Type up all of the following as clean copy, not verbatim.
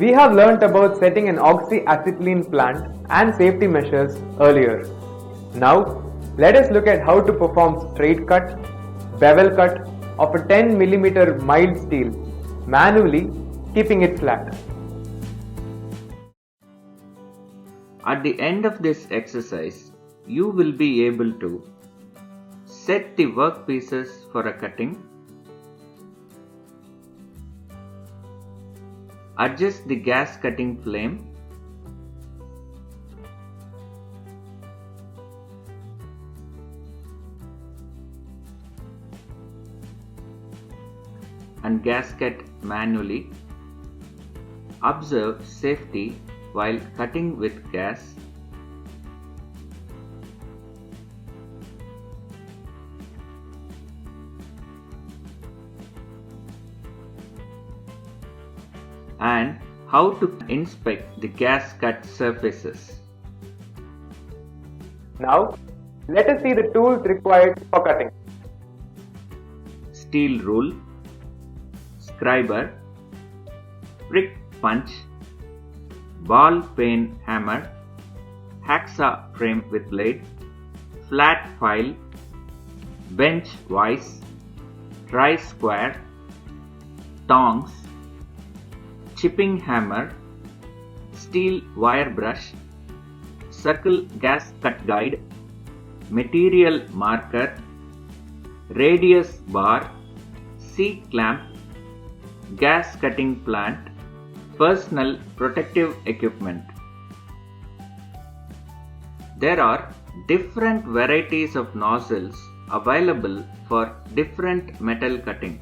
We have learnt about setting an oxy-acetylene plant and safety measures earlier. Now, let us look at how to perform straight cut, bevel cut of a 10 mm mild steel manually, keeping it flat. At the end of this exercise, you will be able to set the workpieces for a cutting, adjust the gas cutting flame, and gasket manually, observe safety while cutting with gas, and how to inspect the gas cut surfaces. Now, let us see the tools required for cutting. Steel rule, scriber, prick punch, ball peen hammer, hacksaw frame with blade, flat file, bench vise, tri-square, tongs, chipping hammer, steel wire brush, circle gas cut guide, material marker, radius bar, C-clamp, gas cutting plant, personal protective equipment. There are different varieties of nozzles available for different metal cutting.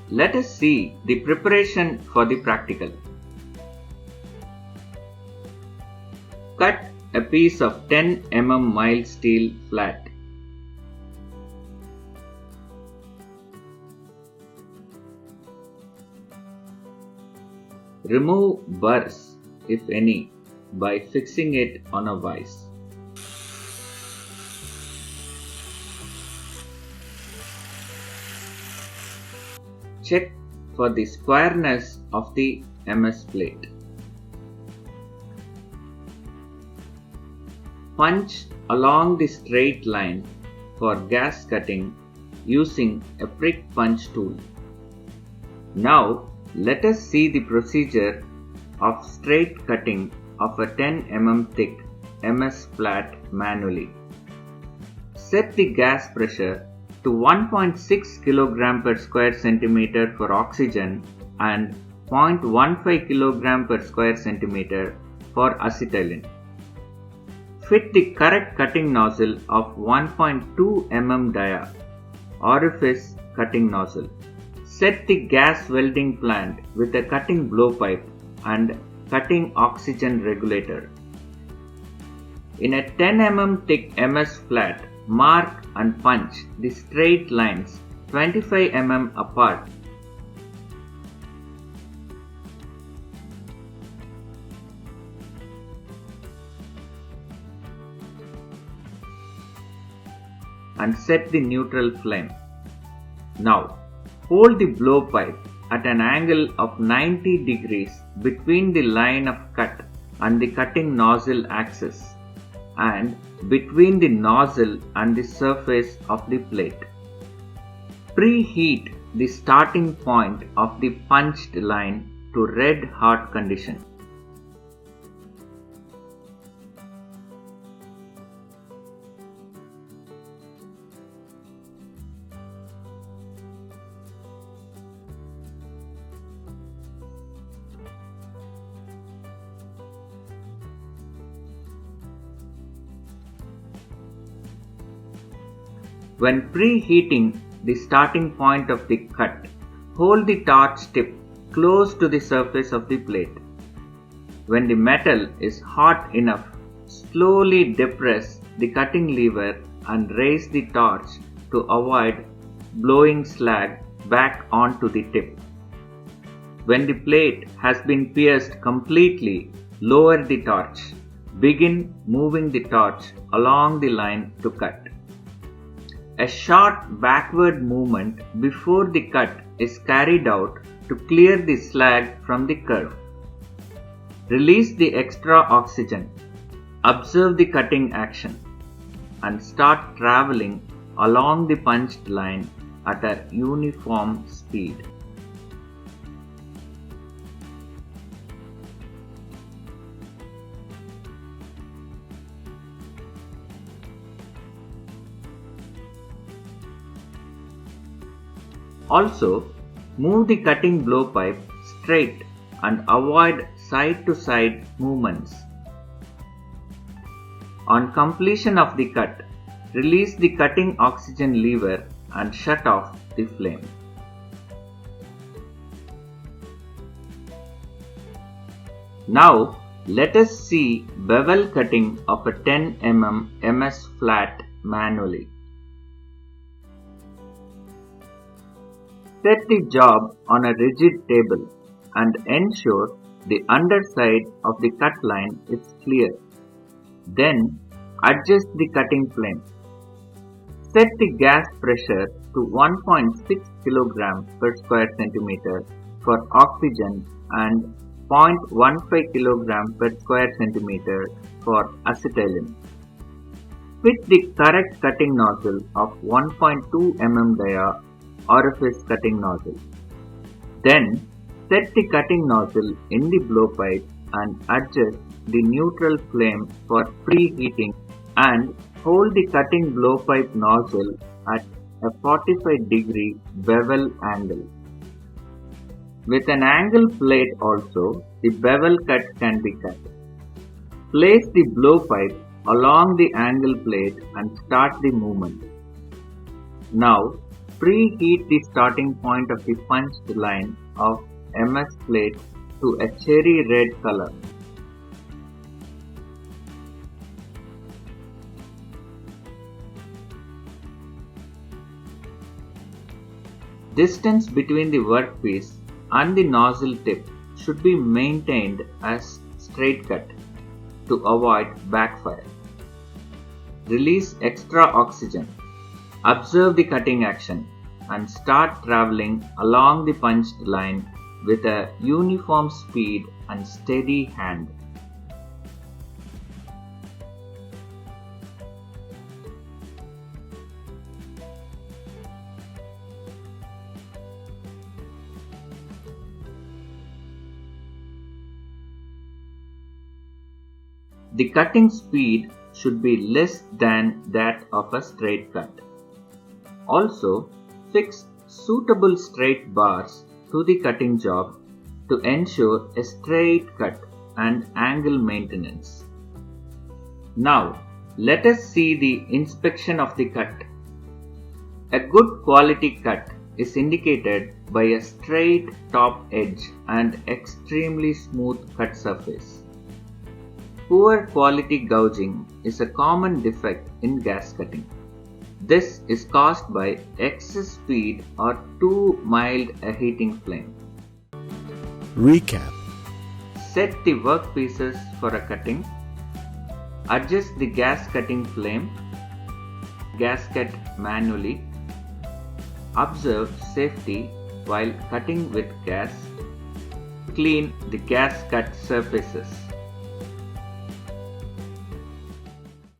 Let us see the preparation for the practical. Cut a piece of 10 mm mild steel flat. Remove burrs, if any, by fixing it on a vise. Check for the squareness of the MS plate. Punch along the straight line for gas cutting using a prick punch tool. Now, let us see the procedure of straight cutting of a 10 mm thick MS flat manually. Set the gas pressure to 1.6 kg per square centimeter for oxygen and 0.15 kg per square centimeter for acetylene. Fit the correct cutting nozzle of 1.2 mm dia, orifice cutting nozzle. Set the gas welding plant with a cutting blowpipe and cutting oxygen regulator. In a 10 mm thick MS flat, mark and punch the straight lines 25 mm apart. And set the neutral flame. Now, hold the blowpipe at an angle of 90 degrees between the line of cut and the cutting nozzle axis and between the nozzle and the surface of the plate. Preheat the starting point of the punched line to red hot condition. When preheating the starting point of the cut, hold the torch tip close to the surface of the plate. When the metal is hot enough, slowly depress the cutting lever and raise the torch to avoid blowing slag back onto the tip. When the plate has been pierced completely, lower the torch. Begin moving the torch along the line to cut. A short backward movement before the cut is carried out to clear the slag from the curve. Release the extra oxygen. Observe the cutting action and start traveling along the punched line at a uniform speed. Also, move the cutting blowpipe straight and avoid side-to-side movements. On completion of the cut, release the cutting oxygen lever and shut off the flame. Now, let us see bevel cutting of a 10 mm MS flat manually. Set the job on a rigid table and ensure the underside of the cut line is clear. Then adjust the cutting flame. Set the gas pressure to 1.6 kg per square centimeter for oxygen and 0.15 kg per square centimeter for acetylene. Fit the correct cutting nozzle of 1.2 mm dia orifice cutting nozzle. Then set the cutting nozzle in the blowpipe and adjust the neutral flame for preheating and hold the cutting blowpipe nozzle at a 45-degree bevel angle. With an angle plate also, the bevel cut can be cut. Place the blowpipe along the angle plate and start the movement. Now, preheat the starting point of the punched line of MS plate to a cherry red color. Distance between the workpiece and the nozzle tip should be maintained as straight cut to avoid backfire. Release extra oxygen. Observe the cutting action and start traveling along the punched line with a uniform speed and steady hand. The cutting speed should be less than that of a straight cut. Also, fix suitable straight bars to the cutting job to ensure a straight cut and angle maintenance. Now, let us see the inspection of the cut. A good quality cut is indicated by a straight top edge and extremely smooth cut surface. Poor quality gouging is a common defect in gas cutting. This is caused by excess speed or too mild a heating flame. Recap. Set the workpieces for a cutting. Adjust the gas cutting flame. Gasket manually. Observe safety while cutting with gas. Clean the gas cut surfaces.